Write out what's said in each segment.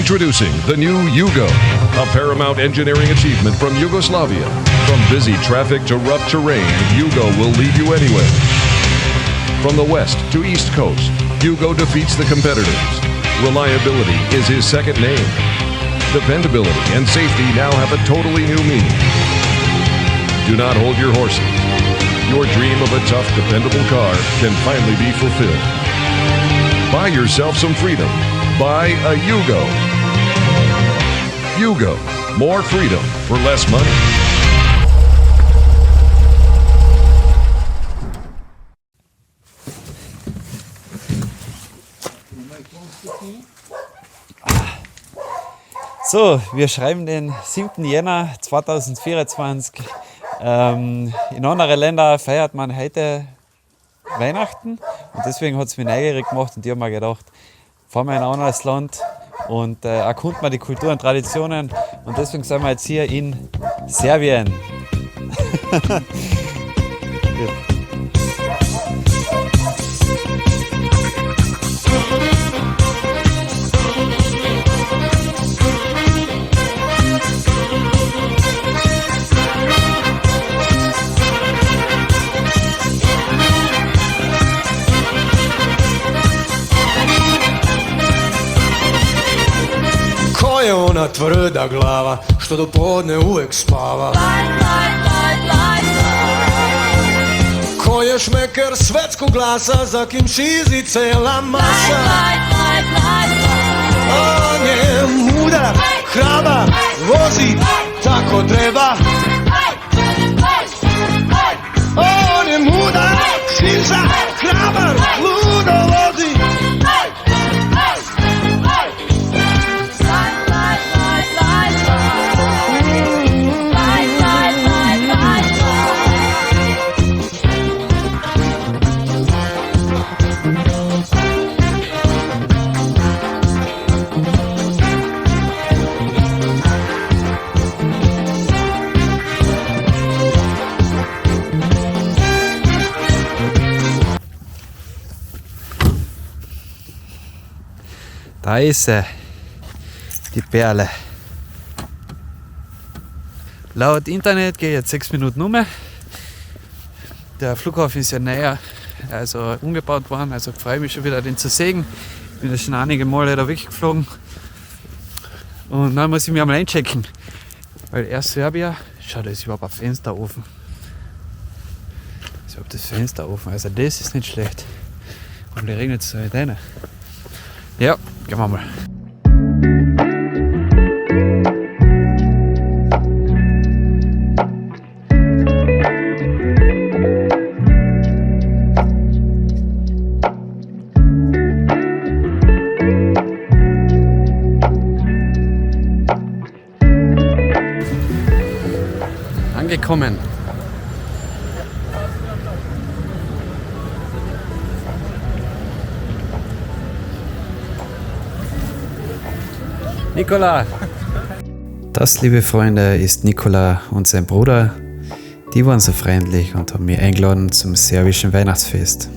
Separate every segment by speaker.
Speaker 1: Introducing the new Yugo, a paramount engineering achievement from Yugoslavia. From busy traffic to rough terrain, Yugo will lead you anywhere. From the west to east coast, Yugo defeats the competitors. Reliability is his second name. Dependability and safety now have a totally new meaning. Do not hold your horses. Your dream of a tough, dependable car can finally be fulfilled. Buy yourself some freedom. Buy a Yugo. Yugo. More freedom for less money.
Speaker 2: So, wir schreiben den 7. Jänner 2024. In anderen Ländern feiert man heute Weihnachten und deswegen hat es mich neugierig gemacht und ich habe mir gedacht, fahren wir in ein anderes Land und erkunden wir die Kultur und Traditionen und deswegen sind wir jetzt hier in Serbien.
Speaker 3: Ko je ona tvrda glava, što do podne uvek spava? Ko je šmeker svetskog glasa, za kim šizi cela masa? On je mudar, hrabar, vozi tako treba. On je mudar, šiza, hrabar, ludo vozi.
Speaker 2: Da ist sie, die Perle. Laut Internet geht jetzt 6 Minuten um. Der Flughafen ist ja näher, also umgebaut worden, also freue mich schon wieder, den zu sehen. Ich bin ja schon einige Male da weggeflogen. Und dann muss ich mich einmal einchecken, weil erst Serbien, schau, da ist überhaupt ein Fenster offen. Ich habe das Fenster offen, also das ist nicht schlecht. Und da regnet es halt rein. Ja, gehen wir mal. Angekommen. Nikola! Das, liebe Freunde, ist Nikola und sein Bruder. Die waren so freundlich und haben mich eingeladen zum serbischen Weihnachtsfest.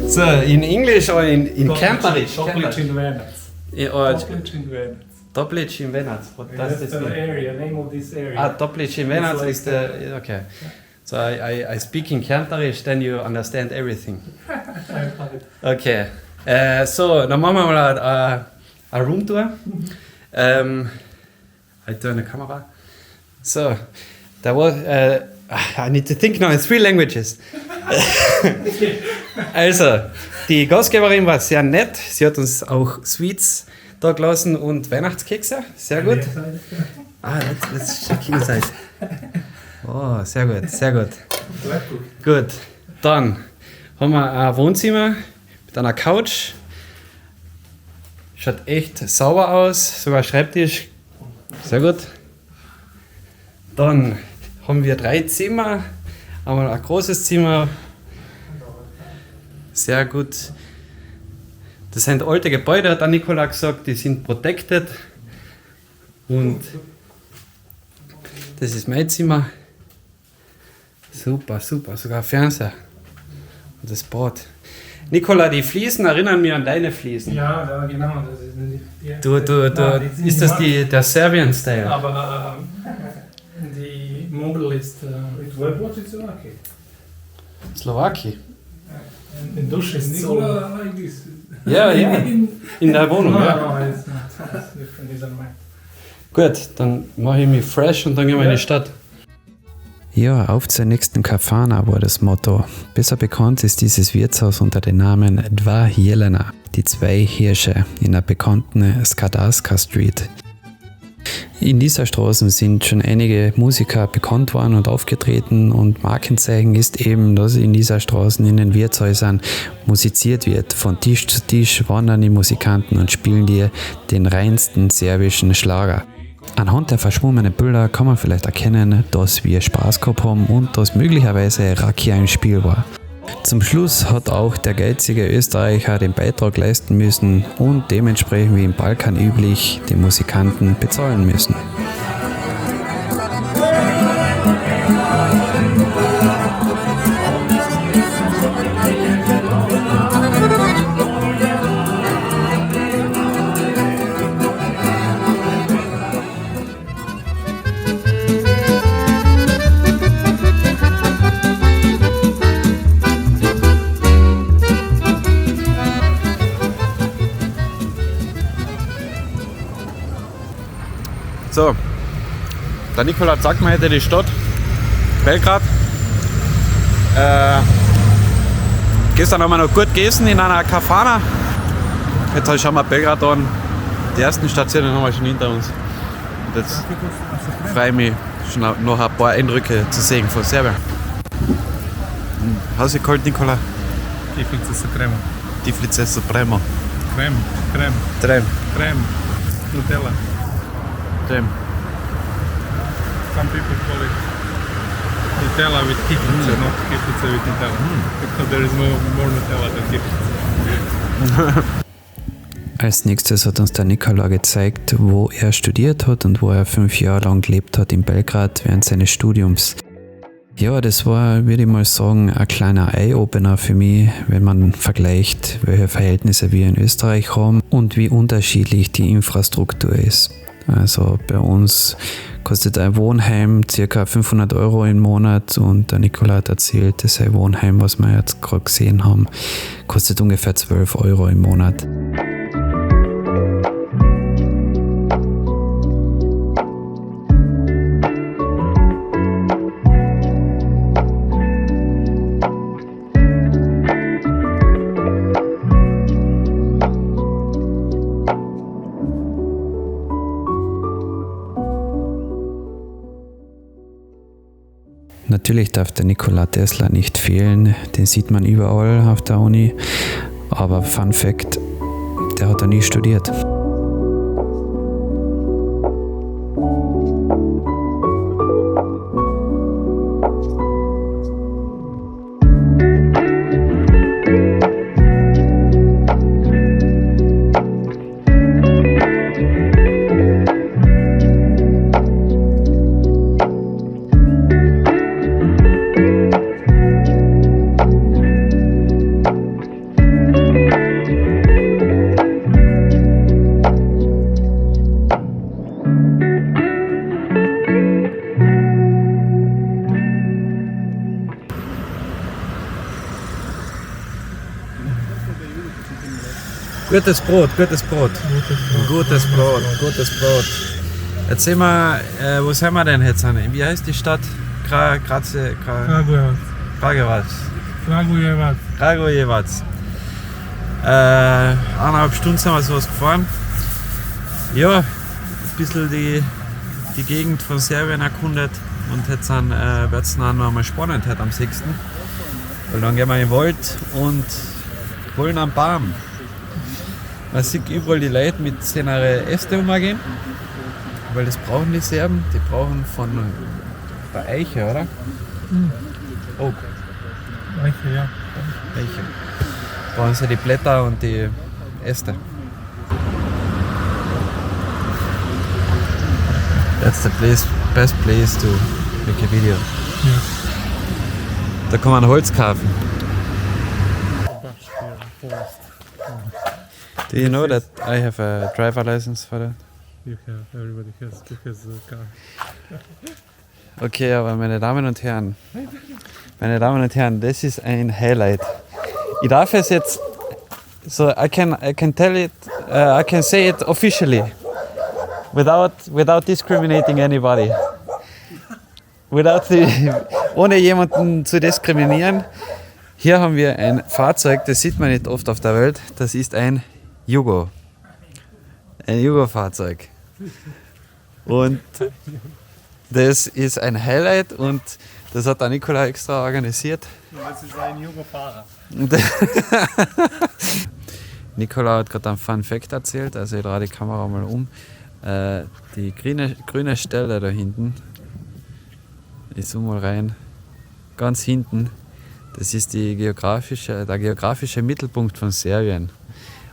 Speaker 2: So, in English or in Kemperisch?
Speaker 4: Toplic in Venac. Toplic in Venac.
Speaker 2: Toplic in Venac. What does
Speaker 4: That's
Speaker 2: this
Speaker 4: the
Speaker 2: mean?
Speaker 4: area, name of this area.
Speaker 2: Toplic in Venac
Speaker 4: It's like
Speaker 2: is the... Okay. So I speak in Kemperisch, then you understand everything. Okay. So, dann machen wir mal eine Roomtour. I turn the camera. So, there was... I need to think now in 3 languages. Also, die Gastgeberin war sehr nett. Sie hat uns auch Sweets da gelassen und Weihnachtskekse. Sehr gut. Let's check inside. Oh, sehr gut, sehr gut. Gut, dann haben wir ein Wohnzimmer mit einer Couch. Schaut echt sauber aus, sogar Schreibtisch. Sehr gut. Dann haben wir 3 Zimmer. Einmal ein großes Zimmer. Sehr gut. Das sind alte Gebäude, hat der Nikola gesagt, die sind protected. Und Das ist mein Zimmer. Super, super. Sogar Fernseher. Und das Bad. Nikola, die Fliesen erinnern mich an deine Fliesen.
Speaker 4: Ja, genau. Das ist
Speaker 2: Ist das der Serbian-Style?
Speaker 4: Aber die Möbel ist...
Speaker 5: Tvoje ploče Slovakije.
Speaker 2: Slowaki.
Speaker 4: Die Dusche ist so...
Speaker 5: Nikola like this.
Speaker 2: Ja, ja. In der Wohnung, ja.
Speaker 4: No, it's not. It's different. It's mine.
Speaker 2: Gut, dann mache ich mich fresh und dann gehen wir in die Stadt. Ja, auf zur nächsten Kafana war das Motto. Besser bekannt ist dieses Wirtshaus unter dem Namen Dva Jelena, die 2 Hirsche, in der bekannten Skadarska Street. In dieser Straße sind schon einige Musiker bekannt worden und aufgetreten und Markenzeichen ist eben, dass in dieser Straße in den Wirtshäusern musiziert wird. Von Tisch zu Tisch wandern die Musikanten und spielen dir den reinsten serbischen Schlager. Anhand der verschwommenen Bilder kann man vielleicht erkennen, dass wir Spaß gehabt haben und dass möglicherweise Rakia im Spiel war. Zum Schluss hat auch der geizige Österreicher den Beitrag leisten müssen und dementsprechend wie im Balkan üblich die Musikanten bezahlen müssen. So, der Nikola sagt mir heute die Stadt, Belgrad. Gestern haben wir noch gut gegessen in einer Kafana. Jetzt schauen wir Belgrad an. Die ersten Stationen haben wir schon hinter uns. Und jetzt freue ich mich schon noch ein paar Eindrücke zu sehen von Serbien. How's it called, Nikola?
Speaker 5: Tiflica Suprema.
Speaker 2: Tiflica Suprema.
Speaker 5: Krem.
Speaker 2: Trem.
Speaker 5: Krem. Nutella.
Speaker 2: Trem.
Speaker 5: Some people call it Nutella with kiflica, not kiflica with Nutella. Because there is no more Nutella than kiflica.
Speaker 2: Als nächstes hat uns der Nikola gezeigt, wo er studiert hat und wo er 5 Jahre lang gelebt hat in Belgrad während seines Studiums. Ja, das war, würde ich mal sagen, ein kleiner Eye-Opener für mich, wenn man vergleicht, welche Verhältnisse wir in Österreich haben und wie unterschiedlich die Infrastruktur ist. Also bei uns kostet ein Wohnheim ca. 500 € im Monat und der Nikola hat erzählt, dass sein Wohnheim, was wir jetzt gerade gesehen haben, kostet ungefähr 12 € im Monat. Natürlich darf der Nikola Tesla nicht fehlen, den sieht man überall auf der Uni, aber Fun Fact, der hat er nie studiert. Gutes Brot. Jetzt sehen wir, wo sind wir denn jetzt? Wie heißt die Stadt? Kragujevac. 1,5 Stunden sind wir sowas gefahren. Ja, ein bisschen die Gegend von Serbien erkundet und jetzt wird es noch einmal spannend heute am 6. Weil dann gehen wir in den Wald und holen einen Baum. Man sieht überall die Leute mit seiner Äste umgehen, weil das brauchen die Serben, die brauchen von der Eiche, oder? Oak.
Speaker 5: Eiche, ja.
Speaker 2: Eiche. Brauchen sie die Blätter und die Äste. That's the place best place to make a video. Da kann man Holz kaufen. Do you know that I have a driver license for that?
Speaker 5: You have, everybody has a car.
Speaker 2: Okay, aber meine Damen und Herren, das ist ein Highlight. Ich darf es jetzt, so I can tell it, I can say it officially, without discriminating anybody, ohne jemanden zu diskriminieren. Hier haben wir ein Fahrzeug, das sieht man nicht oft auf der Welt. Das ist ein Yugo, ein Yugo-Fahrzeug. Und das ist ein Highlight und das hat der Nikola extra organisiert.
Speaker 5: Das ist ein junger Fahrer.
Speaker 2: Nikola hat gerade einen Fun Fact erzählt, also ich drehe die Kamera mal um. Die grüne Stelle da hinten, ich zoome mal rein, ganz hinten, das ist der geografische Mittelpunkt von Serbien.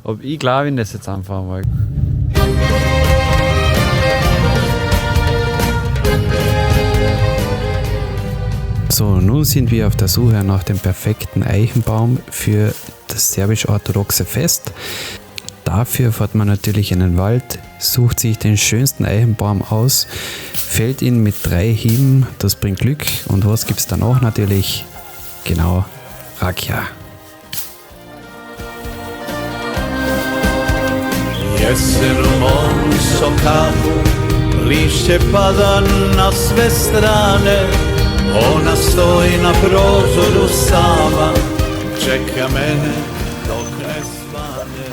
Speaker 2: Aber ich glaube Ihnen das jetzt einfach mal. So, nun sind wir auf der Suche nach dem perfekten Eichenbaum für das serbisch-orthodoxe Fest. Dafür fährt man natürlich in den Wald, sucht sich den schönsten Eichenbaum aus, fällt ihn mit 3 Hieben, das bringt Glück. Und was gibt es danach natürlich? Genau, Rakia.
Speaker 3: Jeserom so kahu, lišće pada na sve strane. Ona stoji na prozoru sama, čeka mene dok ne svane.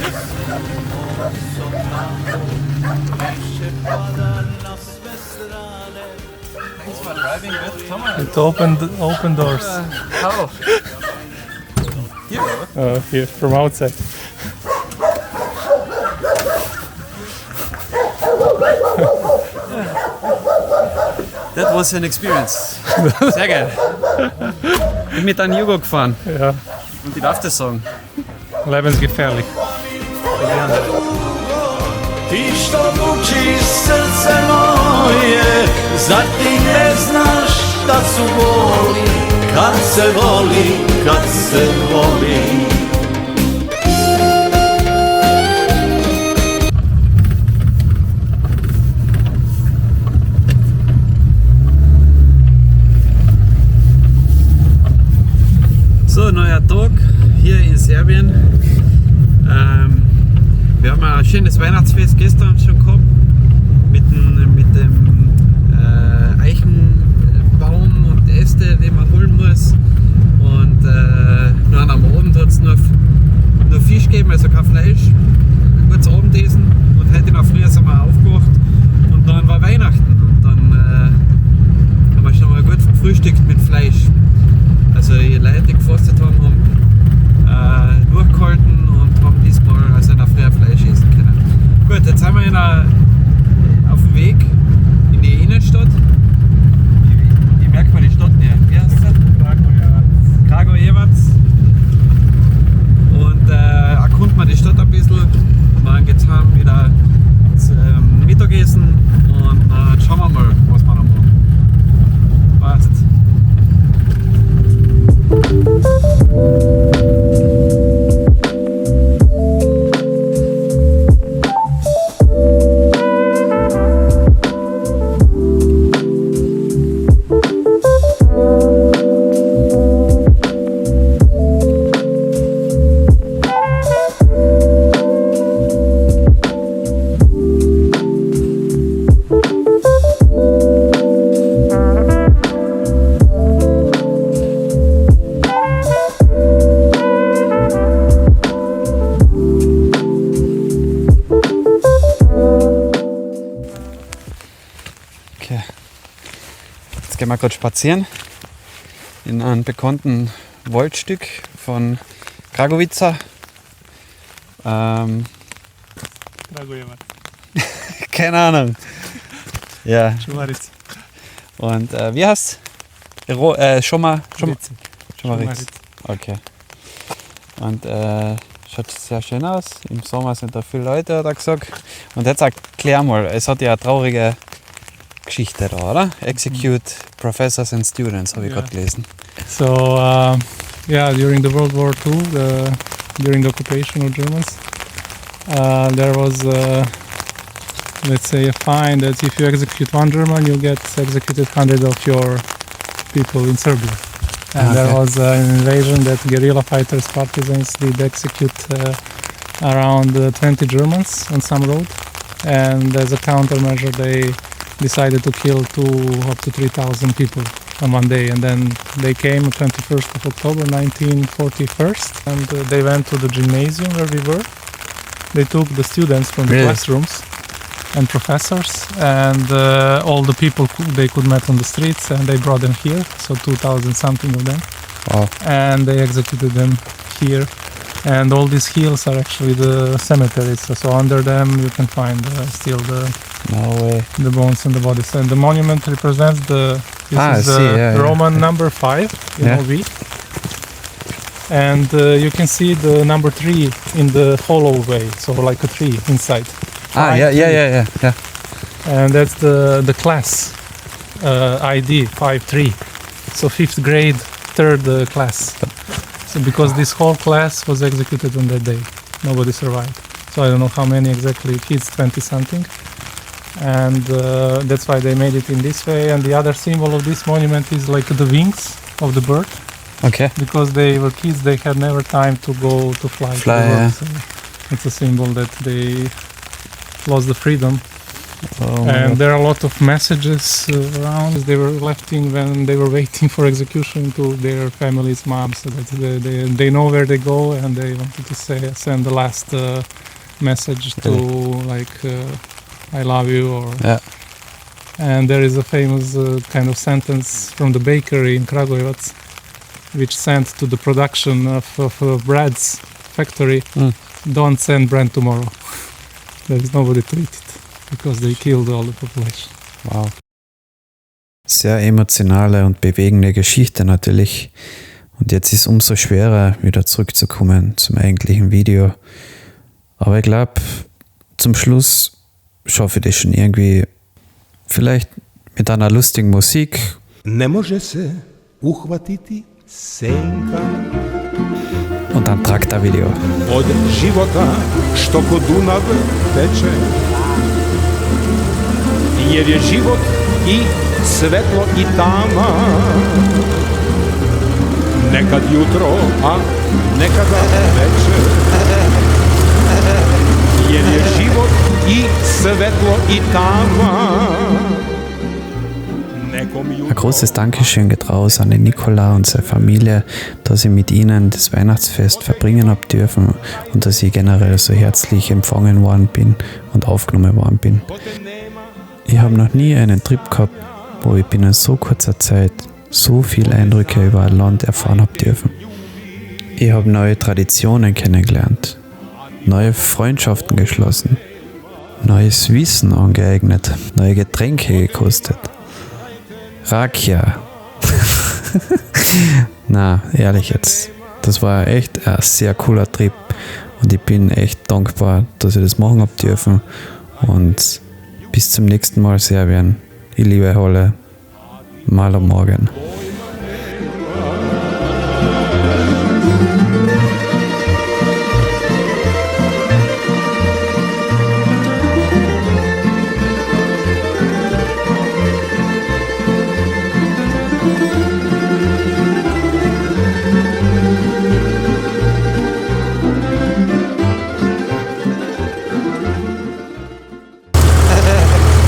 Speaker 3: Jeserom so kahu, lišće pada na sve strane.
Speaker 2: Thanks for driving with Thomas.
Speaker 5: It open doors.
Speaker 2: How?
Speaker 5: Here, from outside.
Speaker 2: That was an experience. Sehr geil. Bin mit einem Yugo gefahren
Speaker 5: Ja,
Speaker 2: und ich darf das sagen.
Speaker 5: lebensgefährlich.
Speaker 3: Ti što muči srce moje, zar ti ne znaš šta su boli, kad se voli, kad se voli.
Speaker 2: So, neuer Tag hier in Serbien. Wir haben ein schönes Weihnachtsfest gestern schon gehabt mit dem Eichenbaum und Äste, die man holen muss. Und dann am Abend hat es nur Fisch gegeben, also kein Fleisch. Ein gutes Abendessen und heute noch früh sind wir aufgewacht und dann war Weihnachten. Und dann haben wir schon mal gut gefrühstückt mit Fleisch. Also die Leute, die gefastet haben, haben durchgehalten und haben diesmal also noch früher Fleisch essen können. Gut, jetzt sind wir auf dem Weg in die Innenstadt. Ich merke mal die Stadt nicht. Wie heißt das? Kragujevac. Und erkunden wir die Stadt ein bisschen. Und dann geht es wieder zum Mittagessen und dann schauen wir mal, was wir noch machen. Passt. Gehen wir gerade spazieren in einem bekannten Waldstück von Kragovica.
Speaker 5: Kragujevac.
Speaker 2: Keine Ahnung. Ja.
Speaker 5: Šumaric.
Speaker 2: Und wie heißt es? Schomaric. Okay. Und schaut sehr schön aus. Im Sommer sind da viele Leute, hat er gesagt. Und jetzt erklär mal, es hat ja eine traurige Geschichte da, oder? Execute professors and students, habe ich gerade gelesen.
Speaker 5: So, during the World War II, during the occupation of Germans, there was, let's say, a fine that if you execute one German, you get executed 100 of your people in Serbia. And there was an invasion that guerrilla fighters, partisans, did execute around 20 Germans on some road. And as a countermeasure, they decided to kill up to 3,000 people on one day. And then they came 21st of October 1941, and they went to the gymnasium where we were. They took the students from the classrooms and professors and all the people they could meet on the streets, and they brought them here, so 2,000 something of them.
Speaker 2: Wow.
Speaker 5: And they executed them here. And all these hills are actually the cemeteries, so under them you can find still the bones and the bodies. And the monument represents Roman number 5 in OV. And you can see the number 3 in the hollow way, so like a tree inside.
Speaker 2: Yeah.
Speaker 5: And that's the class ID 5-3, so 5th grade, 3rd class. So because this whole class was executed on that day, nobody survived. So I don't know how many exactly kids, 20 something, and that's why they made it in this way. And the other symbol of this monument is like the wings of the bird.
Speaker 2: Okay.
Speaker 5: Because they were kids, they had never time to go to fly. So it's a symbol that they lost the freedom. And there are a lot of messages around they were lefting when they were waiting for execution to their families, moms, so that they know where they go, and they wanted to send the last message to I love you, and there is a famous kind of sentence from the bakery in Kragujevac, which sent to the production of bread's factory, don't send bread tomorrow. There is nobody to eat it. Because they killed all the population.
Speaker 2: Wow. Sehr emotionale und bewegende Geschichte natürlich. Und jetzt ist es umso schwerer, wieder zurückzukommen zum eigentlichen Video. Aber ich glaube, zum Schluss schaffe ich das schon irgendwie. Vielleicht mit einer lustigen Musik.
Speaker 6: Ne može se uhvatiti senka
Speaker 2: Und dann Traktor-Video.
Speaker 6: od života što kod Dunav teče. Jer je život i svetlo i tama, nekad jutro, a nekada večer. Jer je život i svetlo i tama.
Speaker 2: Ein großes Dankeschön geht raus an den Nikola und seine Familie, dass ich mit ihnen das Weihnachtsfest verbringen habe dürfen und dass ich generell so herzlich empfangen worden bin und aufgenommen worden bin. Ich habe noch nie einen Trip gehabt, wo ich binnen so kurzer Zeit so viele Eindrücke über ein Land erfahren habe dürfen. Ich habe neue Traditionen kennengelernt, neue Freundschaften geschlossen, neues Wissen angeeignet, neue Getränke gekostet. Rakia. Na, ehrlich jetzt. Das war echt ein sehr cooler Trip und ich bin echt dankbar, dass ich das machen habe dürfen. Und bis zum nächsten Mal, Serbien. Ich liebe alle. Mal am Morgen.